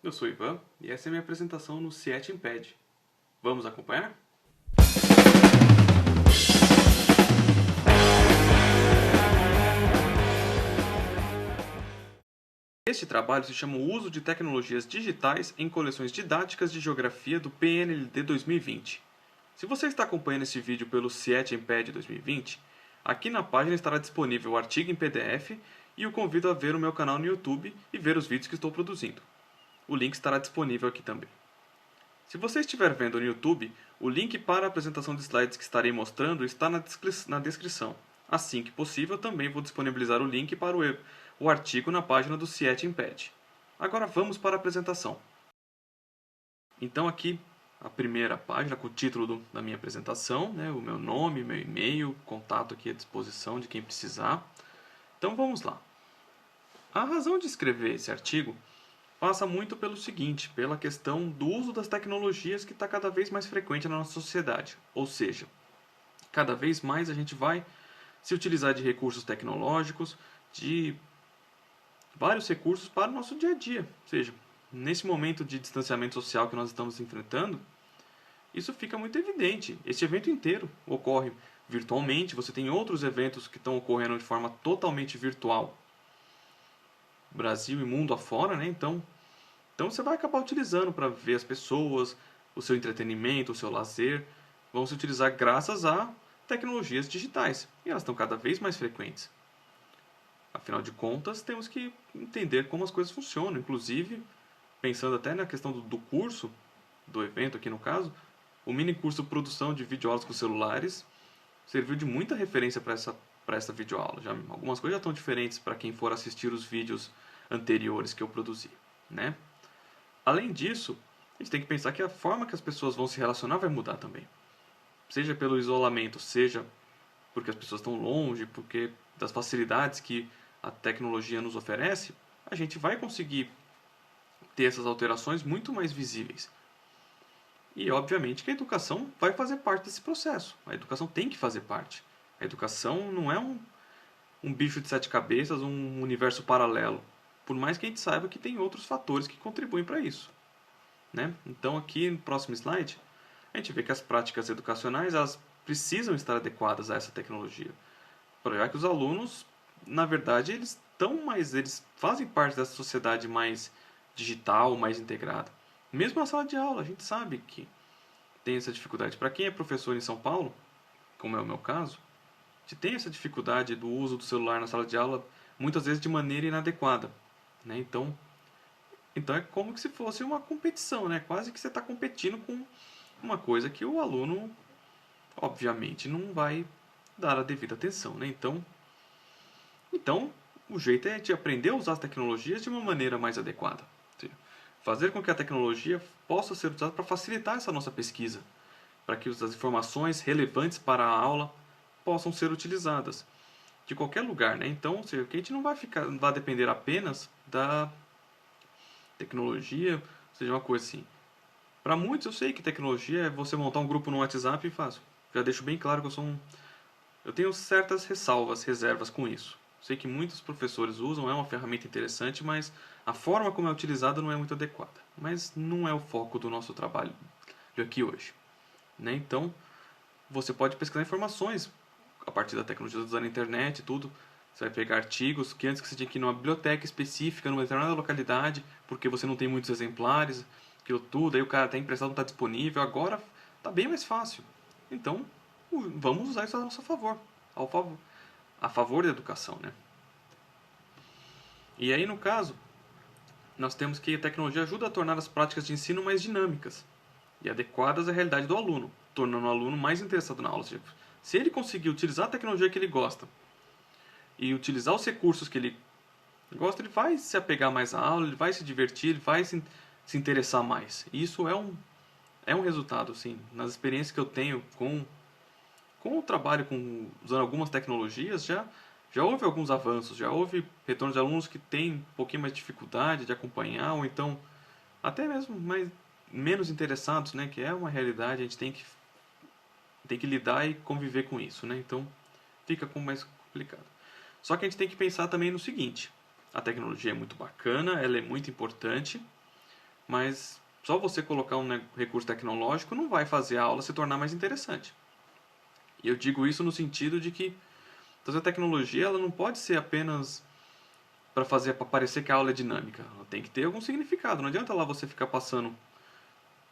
Eu sou Ivan e essa é a minha apresentação no CIET-IMPED. Vamos acompanhar? Este trabalho se chama O Uso de Tecnologias Digitais em Coleções Didáticas de Geografia do PNLD 2020. Se você está acompanhando esse vídeo pelo CIET-IMPED 2020, aqui na página estará disponível o artigo em PDF e o convido a ver o meu canal no YouTube e ver os vídeos que estou produzindo. O link estará disponível aqui também. Se você estiver vendo no YouTube, o link para a apresentação de slides que estarei mostrando está na descrição. Assim que possível, também vou disponibilizar o link para o artigo na página do CIET-IMPED. Agora vamos para a apresentação. Então aqui a primeira página com o título da minha apresentação, o meu nome, meu e-mail, contato aqui à disposição de quem precisar. Então vamos lá. A razão de escrever esse artigo passa muito pelo seguinte, pela questão do uso das tecnologias que está cada vez mais frequente na nossa sociedade. Ou seja, cada vez mais a gente vai se utilizar de recursos tecnológicos, de vários recursos para o nosso dia a dia. Ou seja, nesse momento de distanciamento social que nós estamos enfrentando, isso fica muito evidente. Esse evento inteiro ocorre virtualmente, você tem outros eventos que estão ocorrendo de forma totalmente virtual, Brasil e mundo afora, né? Então você vai acabar utilizando para ver as pessoas, o seu entretenimento, o seu lazer, vão se utilizar graças a tecnologias digitais. E elas estão cada vez mais frequentes. Afinal de contas, temos que entender como as coisas funcionam. Inclusive, pensando até na questão do curso, do evento aqui no caso, o mini curso Produção de Videoaulas com Celulares serviu de muita referência para essa videoaula. Algumas coisas já estão diferentes para quem for assistir os vídeos anteriores que eu produzi, né? Além disso, a gente tem que pensar que a forma que as pessoas vão se relacionar vai mudar também. Seja pelo isolamento, seja porque as pessoas estão longe, porque das facilidades que a tecnologia nos oferece, a gente vai conseguir ter essas alterações muito mais visíveis. E obviamente que a educação vai fazer parte desse processo. A educação tem que fazer parte. A educação não é um bicho de sete cabeças, um universo paralelo. Por mais que a gente saiba que tem outros fatores que contribuem para isso. Né? Então aqui no próximo slide, a gente vê que as práticas educacionais elas precisam estar adequadas a essa tecnologia. Já que os alunos, na verdade, eles fazem parte dessa sociedade mais digital, mais integrada. Mesmo na sala de aula, a gente sabe que tem essa dificuldade. Para quem é professor em São Paulo, como é o meu caso, a gente tem essa dificuldade do uso do celular na sala de aula, muitas vezes de maneira inadequada. Né? Então é como se fosse uma competição, né? Quase que você está competindo com uma coisa que o aluno, obviamente, não vai dar a devida atenção, né? Então, o jeito é de aprender a usar as tecnologias de uma maneira mais adequada. Fazer com que a tecnologia possa ser usada para facilitar essa nossa pesquisa, para que as informações relevantes para a aula possam ser utilizadas de qualquer lugar, né? Então, ou seja, que a gente não vai depender apenas da tecnologia, seja uma coisa assim. Para muitos eu sei que tecnologia é você montar um grupo no WhatsApp e faço. Já deixo bem claro que eu tenho certas ressalvas, reservas com isso. Sei que muitos professores usam, é uma ferramenta interessante, mas a forma como é utilizada não é muito adequada. Mas não é o foco do nosso trabalho de aqui hoje. Né? Então, você pode pesquisar informações a partir da tecnologia usando a internet e tudo. Você vai pegar artigos que antes que você tinha que ir numa biblioteca específica, numa determinada localidade, porque você não tem muitos exemplares, aquilo tudo, aí o cara está emprestado, não está disponível. Agora está bem mais fácil. Então, vamos usar isso a nosso favor, a favor da educação, né? E aí, no caso, nós temos que a tecnologia ajuda a tornar as práticas de ensino mais dinâmicas e adequadas à realidade do aluno, tornando o aluno mais interessado na aula. Ou seja, se ele conseguir utilizar a tecnologia que ele gosta e utilizar os recursos que ele gosta, ele vai se apegar mais à aula, ele vai se divertir, ele vai se interessar mais. E isso é um resultado, sim. Nas experiências que eu tenho com o trabalho usando algumas tecnologias, já houve alguns avanços, já houve retorno de alunos que têm um pouquinho mais de dificuldade de acompanhar, ou então até mesmo menos interessados, né? Que é uma realidade, a gente tem que lidar e conviver com isso, né? Então fica mais complicado. Só que a gente tem que pensar também no seguinte: a tecnologia é muito bacana, ela é muito importante, mas só você colocar um recurso tecnológico não vai fazer a aula se tornar mais interessante. E eu digo isso no sentido de que então, a tecnologia ela não pode ser apenas para parecer que a aula é dinâmica. Ela tem que ter algum significado. Não adianta lá você ficar passando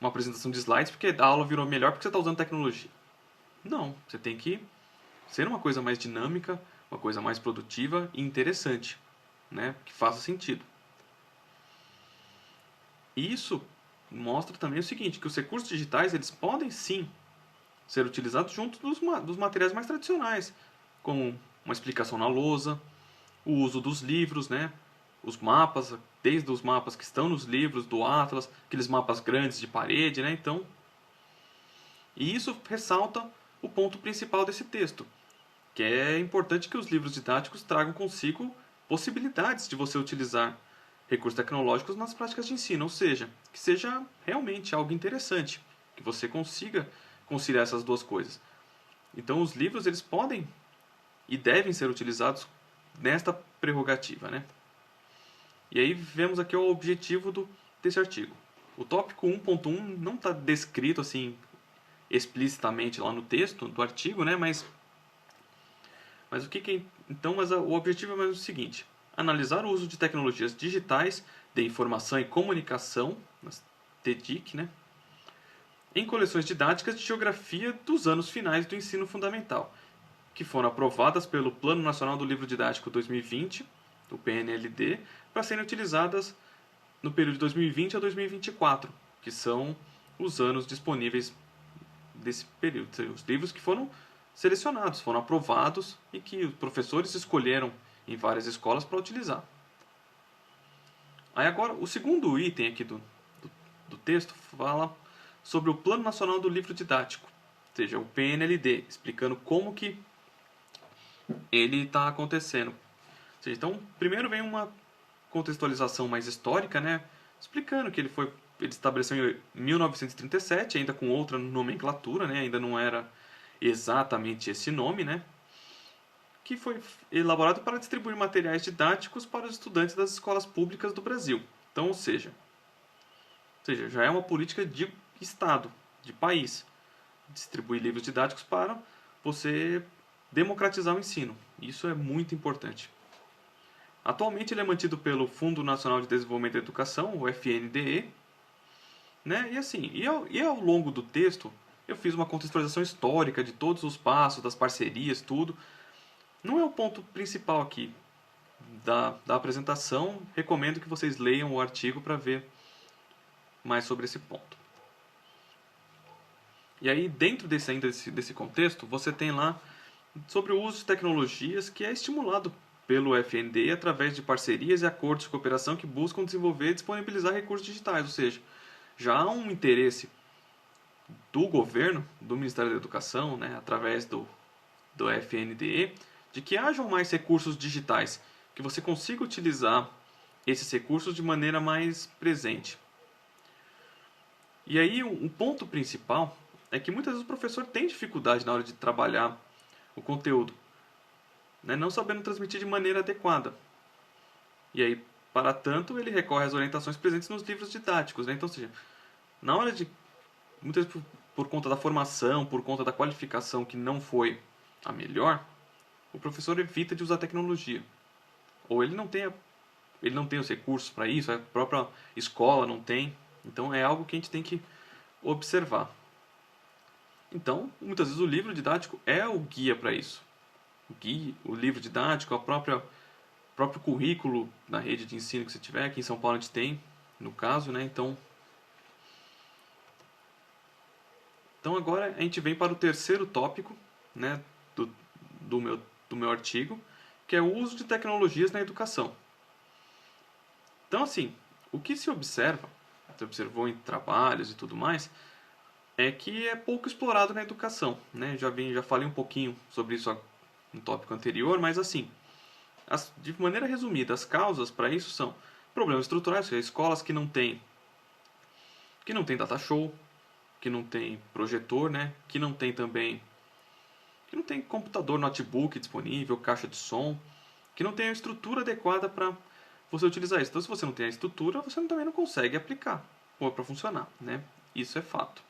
uma apresentação de slides porque a aula virou melhor porque você está usando tecnologia. Não, você tem que ser uma coisa mais dinâmica, uma coisa mais produtiva e interessante, né? Que faça sentido. Isso mostra também o seguinte, que os recursos digitais eles podem sim ser utilizados junto dos materiais mais tradicionais, como uma explicação na lousa, o uso dos livros, né? Os mapas, desde os mapas que estão nos livros do Atlas, aqueles mapas grandes de parede, né? Então, e isso ressalta o ponto principal desse texto, que é importante que os livros didáticos tragam consigo possibilidades de você utilizar recursos tecnológicos nas práticas de ensino, ou seja, que seja realmente algo interessante, que você consiga conciliar essas duas coisas. Então, os livros eles podem e devem ser utilizados nesta prerrogativa, né? E aí vemos aqui o objetivo desse artigo. O tópico 1.1 não está descrito assim explicitamente lá no texto do artigo, né? Mas o objetivo é mais o seguinte: analisar o uso de tecnologias digitais de informação e comunicação, nas TDIC, né? Em coleções didáticas de geografia dos anos finais do ensino fundamental, que foram aprovadas pelo Plano Nacional do Livro Didático 2020, o PNLD, para serem utilizadas no período de 2020 a 2024, que são os anos disponíveis desse período. Os livros que foram selecionados, foram aprovados e que os professores escolheram em várias escolas para utilizar. Aí agora, o segundo item aqui do texto fala sobre o Plano Nacional do Livro Didático, ou seja, o PNLD, explicando como que ele está acontecendo. Então, primeiro vem uma contextualização mais histórica, né, explicando que ele estabeleceu em 1937, ainda com outra nomenclatura, né, ainda não era exatamente esse nome, né, que foi elaborado para distribuir materiais didáticos para os estudantes das escolas públicas do Brasil. Então, ou seja, já é uma política de Estado, de país, distribuir livros didáticos para você democratizar o ensino. Isso é muito importante. Atualmente ele é mantido pelo Fundo Nacional de Desenvolvimento da Educação, o FNDE, né? E ao longo do texto eu fiz uma contextualização histórica de todos os passos, das parcerias, tudo. Não é o ponto principal aqui da apresentação. Recomendo que vocês leiam o artigo para ver mais sobre esse ponto. E aí, dentro desse contexto, você tem lá sobre o uso de tecnologias que é estimulado pelo FNDE através de parcerias e acordos de cooperação que buscam desenvolver e disponibilizar recursos digitais. Ou seja, já há um interesse do governo, do Ministério da Educação, né, através do FNDE, de que hajam mais recursos digitais, que você consiga utilizar esses recursos de maneira mais presente. E aí, um ponto principal é que muitas vezes o professor tem dificuldade na hora de trabalhar o conteúdo, né, não sabendo transmitir de maneira adequada. E aí, para tanto, ele recorre às orientações presentes nos livros didáticos. Né? Então, ou seja, na hora de, muitas vezes por conta da formação, por conta da qualificação que não foi a melhor, o professor evita de usar tecnologia. Ou ele não tem os recursos para isso, a própria escola não tem. Então é algo que a gente tem que observar. Então, muitas vezes o livro didático é o guia para isso. O livro didático, o próprio currículo na rede de ensino que você tiver, aqui em São Paulo a gente tem, no caso, né? Então agora a gente vem para o terceiro tópico, né, do meu artigo, que é o uso de tecnologias na educação. Então, assim, o que se observou em trabalhos e tudo mais, é que é pouco explorado na educação, né? Já falei um pouquinho sobre isso no tópico anterior, mas assim, de maneira resumida, as causas para isso são problemas estruturais, ou seja, escolas que não têm data show, que não tem projetor, né? Que não tem computador, notebook disponível, caixa de som, que não tem a estrutura adequada para você utilizar isso. Então, se você não tem a estrutura, você também não consegue aplicar. pôr para funcionar, né? Isso é fato.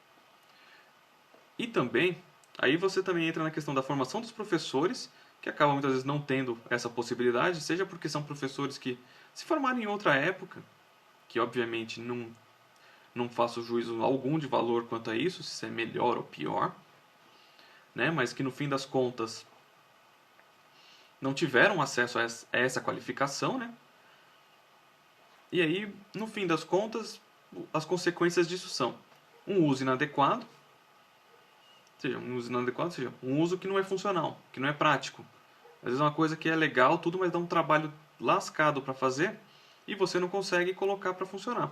E também, aí você também entra na questão da formação dos professores, que acabam muitas vezes não tendo essa possibilidade, seja porque são professores que se formaram em outra época, que obviamente não faço juízo algum de valor quanto a isso, se é melhor ou pior, né? Mas que no fim das contas não tiveram acesso a essa qualificação, né? E aí, no fim das contas, as consequências disso são um uso inadequado, ou seja, um uso que não é funcional, que não é prático. Às vezes é uma coisa que é legal, tudo, mas dá um trabalho lascado para fazer e você não consegue colocar para funcionar.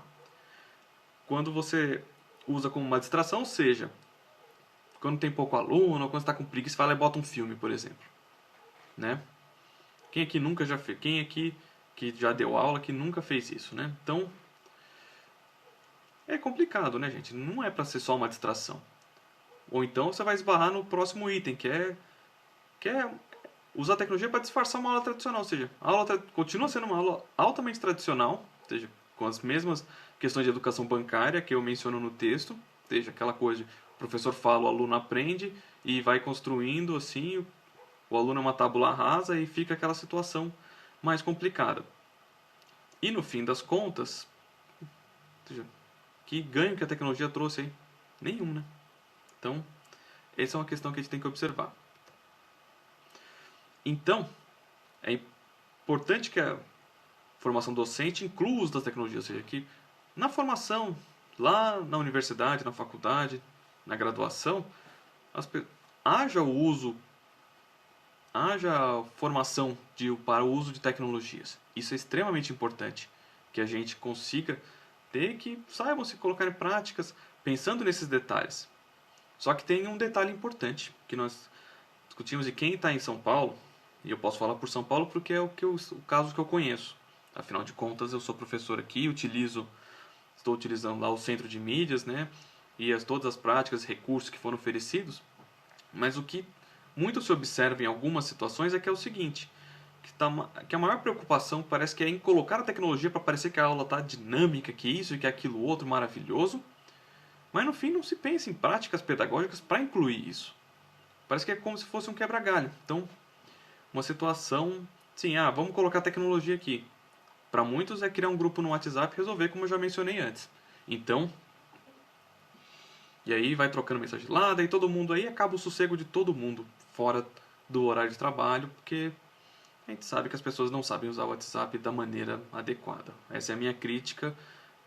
Quando você usa como uma distração, ou seja, quando tem pouco aluno, ou quando está com preguiça, vai lá e bota um filme, por exemplo, né? Quem aqui nunca já fez? Quem aqui que já deu aula que nunca fez isso, né? Então, é complicado, né, gente? Não é para ser só uma distração. Ou então você vai esbarrar no próximo item, que é usar a tecnologia para disfarçar uma aula tradicional. Ou seja, a aula continua sendo uma aula altamente tradicional, ou seja, com as mesmas questões de educação bancária que eu menciono no texto, ou seja, aquela coisa de o professor fala, o aluno aprende e vai construindo assim, o aluno é uma tábula rasa e fica aquela situação mais complicada. E no fim das contas, ou seja, que ganho que a tecnologia trouxe aí? Nenhum, né? Então, essa é uma questão que a gente tem que observar. Então, é importante que a formação docente inclua o uso das tecnologias, ou seja, que na formação, lá na universidade, na faculdade, na graduação, haja o uso, haja formação para o uso de tecnologias. Isso é extremamente importante, que a gente consiga ter que saibam se colocar em práticas pensando nesses detalhes. Só que tem um detalhe importante que nós discutimos, e quem está em São Paulo, e eu posso falar por São Paulo porque é o caso que eu conheço. Afinal de contas, eu sou professor aqui, estou utilizando lá o centro de mídias, né? E todas as práticas, recursos que foram oferecidos. Mas o que muito se observa em algumas situações é que é o seguinte, que a maior preocupação parece que é em colocar a tecnologia para parecer que a aula está dinâmica, que isso e que aquilo outro maravilhoso, mas no fim não se pensa em práticas pedagógicas para incluir isso. Parece que é como se fosse um quebra-galho. Então, uma situação, sim, vamos colocar tecnologia aqui. Para muitos é criar um grupo no WhatsApp e resolver, como eu já mencionei antes. Então, e aí vai trocando mensagem lá, daí todo mundo aí acaba o sossego de todo mundo fora do horário de trabalho, porque a gente sabe que as pessoas não sabem usar o WhatsApp da maneira adequada. Essa é a minha crítica.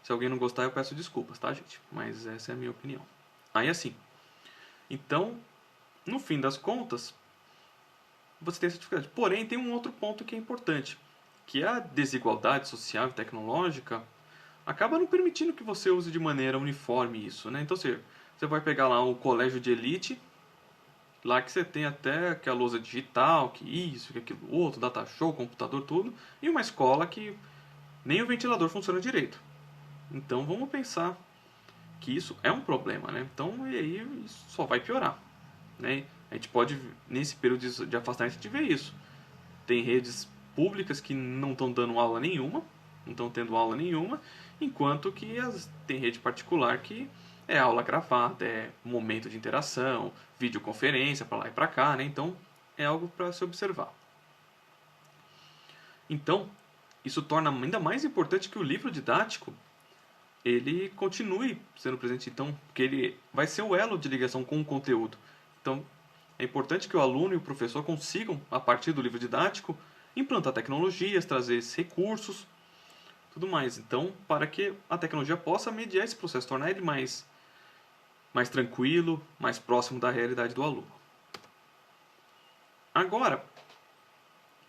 Se alguém não gostar, eu peço desculpas, tá, gente? Mas essa é a minha opinião. Aí assim, então, no fim das contas, você tem essa dificuldade. Porém, tem um outro ponto que é importante, que a desigualdade social e tecnológica acaba não permitindo que você use de maneira uniforme isso, né? Então, você vai pegar lá o colégio de elite, lá que você tem até aquela lousa digital, que isso, que aquilo outro, data show, computador, tudo, e uma escola que nem o ventilador funciona direito. Então, vamos pensar que isso é um problema, né? Então, e aí isso só vai piorar, né? A gente pode, nesse período de afastamento, a gente vê isso. Tem redes públicas que não estão dando aula nenhuma, não estão tendo aula nenhuma, enquanto que tem rede particular que é aula gravada, é momento de interação, videoconferência para lá e para cá, né? Então é algo para se observar. Então, isso torna ainda mais importante que o livro didático ele continue sendo presente, então, porque ele vai ser o elo de ligação com o conteúdo. Então, é importante que o aluno e o professor consigam, a partir do livro didático, implantar tecnologias, trazer esses recursos, tudo mais. Então, para que a tecnologia possa mediar esse processo, tornar ele mais tranquilo, mais próximo da realidade do aluno. Agora,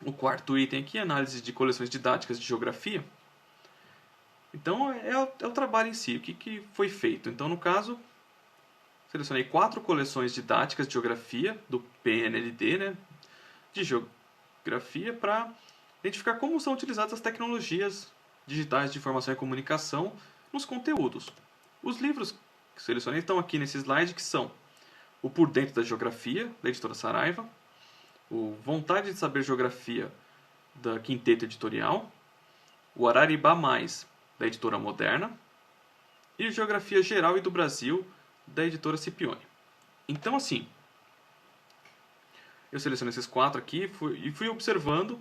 o quarto item aqui, análise de coleções didáticas de geografia. Então, é o trabalho em si, o que foi feito. Então, no caso, selecionei 4 coleções didáticas de geografia do PNLD, né, de geografia, para identificar como são utilizadas as tecnologias digitais de informação e comunicação nos conteúdos. Os livros que selecionei estão aqui nesse slide, que são o Por Dentro da Geografia, da editora Saraiva, o Vontade de Saber Geografia, da Quinteto Editorial, o Araribá Mais, da editora Moderna, e Geografia Geral e do Brasil, da editora Scipione. Então, assim, eu selecionei esses 4 aqui e fui observando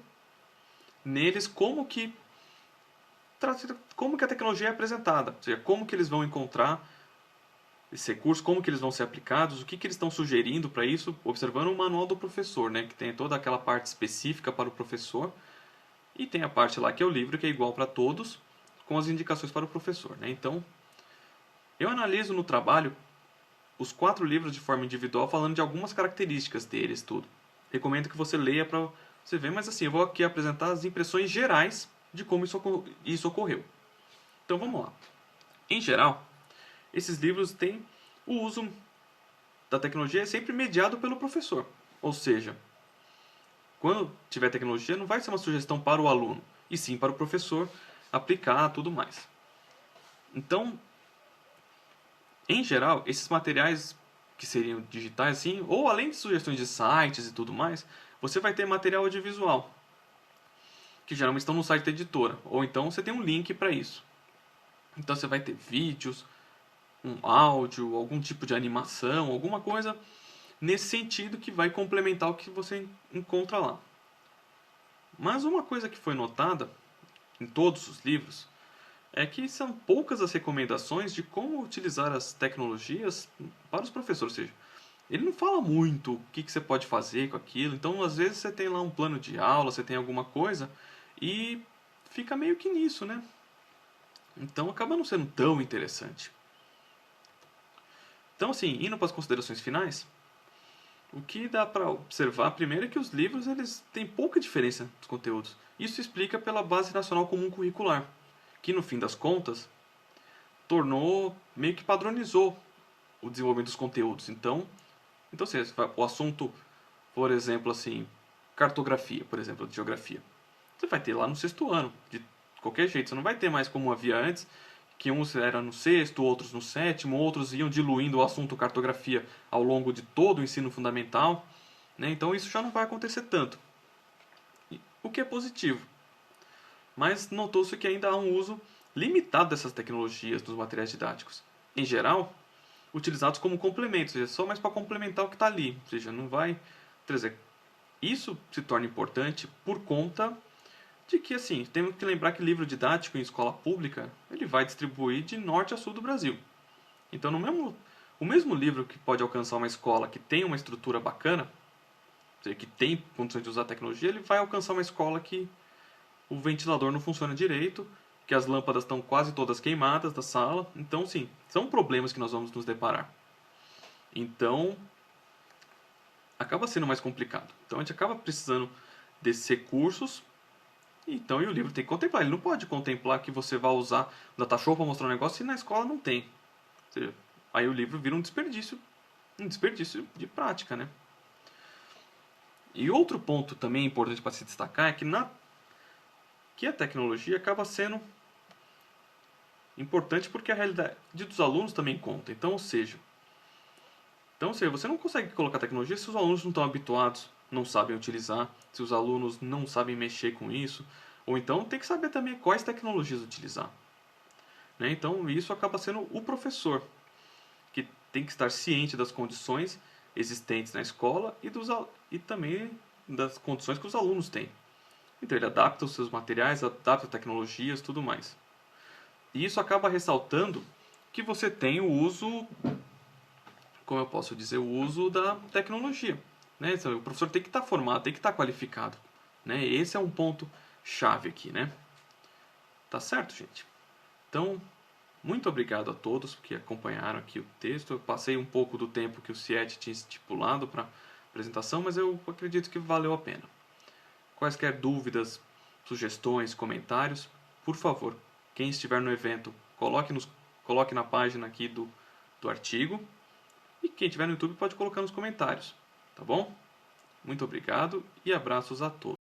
neles como que a tecnologia é apresentada, ou seja, como que eles vão encontrar esse recurso, como que eles vão ser aplicados, o que eles estão sugerindo para isso, observando o manual do professor, né, que tem toda aquela parte específica para o professor, e tem a parte lá que é o livro, que é igual para todos, com as indicações para o professor. Né? Então, eu analiso no trabalho os 4 livros de forma individual, falando de algumas características deles, tudo. Recomendo que você leia para você ver, mas assim, eu vou aqui apresentar as impressões gerais de como isso ocorreu. Então vamos lá. Em geral, esses livros têm o uso da tecnologia sempre mediado pelo professor. Ou seja, quando tiver tecnologia, não vai ser uma sugestão para o aluno, e sim para o professor aplicar tudo mais. Então, em geral, esses materiais que seriam digitais, assim, ou além de sugestões de sites e tudo mais, você vai ter material audiovisual, que geralmente estão no site da editora, ou então você tem um link para isso. Então você vai ter vídeos, um áudio, algum tipo de animação, alguma coisa nesse sentido que vai complementar o que você encontra lá. Mas uma coisa que foi notada em todos os livros é que são poucas as recomendações de como utilizar as tecnologias para os professores. Ou seja, ele não fala muito o que você pode fazer com aquilo. Então, às vezes, você tem lá um plano de aula, você tem alguma coisa e fica meio que nisso, né? Então, acaba não sendo tão interessante. Então, assim, indo para as considerações finais, o que dá para observar primeiro é que os livros eles têm pouca diferença dos conteúdos. Isso explica pela Base Nacional Comum Curricular, que no fim das contas tornou, meio que padronizou o desenvolvimento dos conteúdos. Então se o assunto, por exemplo, assim, cartografia, por exemplo, de geografia, você vai ter lá no 6º ano, de qualquer jeito. Você não vai ter mais como havia antes, que uns eram no 6º, outros no 7º, outros iam diluindo o assunto cartografia ao longo de todo o ensino fundamental. Né? Então isso já não vai acontecer tanto, o que é positivo. Mas notou-se que ainda há um uso limitado dessas tecnologias nos materiais didáticos. Em geral, utilizados como complementos, ou seja, só mais para complementar o que está ali, ou seja, não vai trazer. Isso se torna importante por conta de que, assim, temos que lembrar que livro didático em escola pública, ele vai distribuir de norte a sul do Brasil. Então, o mesmo livro que pode alcançar uma escola que tem uma estrutura bacana, ou seja, que tem condições de usar tecnologia, ele vai alcançar uma escola que o ventilador não funciona direito, que as lâmpadas estão quase todas queimadas da sala. Então, sim, são problemas que nós vamos nos deparar. Então, acaba sendo mais complicado. Então, a gente acaba precisando desses recursos. Então, e o livro tem que contemplar. Ele não pode contemplar que você vai usar o Datashow para mostrar um negócio e na escola não tem. Ou seja, aí o livro vira um desperdício de prática, né? E outro ponto também importante para se destacar é que a tecnologia acaba sendo importante porque a realidade dos alunos também conta. Então, ou seja, você não consegue colocar tecnologia se os alunos não estão habituados, não sabem utilizar, se os alunos não sabem mexer com isso, ou então tem que saber também quais tecnologias utilizar. Né? Então, isso acaba sendo o professor, que tem que estar ciente das condições existentes na escola e também das condições que os alunos têm. Então, ele adapta os seus materiais, adapta tecnologias, tudo mais. E isso acaba ressaltando que você tem o uso, como eu posso dizer, o uso da tecnologia. Né? Então, o professor tem que estar formado, tem que estar qualificado. Né? Esse é um ponto chave aqui. Né? Tá certo, gente? Então, muito obrigado a todos que acompanharam aqui o texto. Eu passei um pouco do tempo que o CIET tinha estipulado para apresentação, mas eu acredito que valeu a pena. Quaisquer dúvidas, sugestões, comentários, por favor, quem estiver no evento, coloque na página aqui do artigo. E quem estiver no YouTube pode colocar nos comentários, tá bom? Muito obrigado e abraços a todos.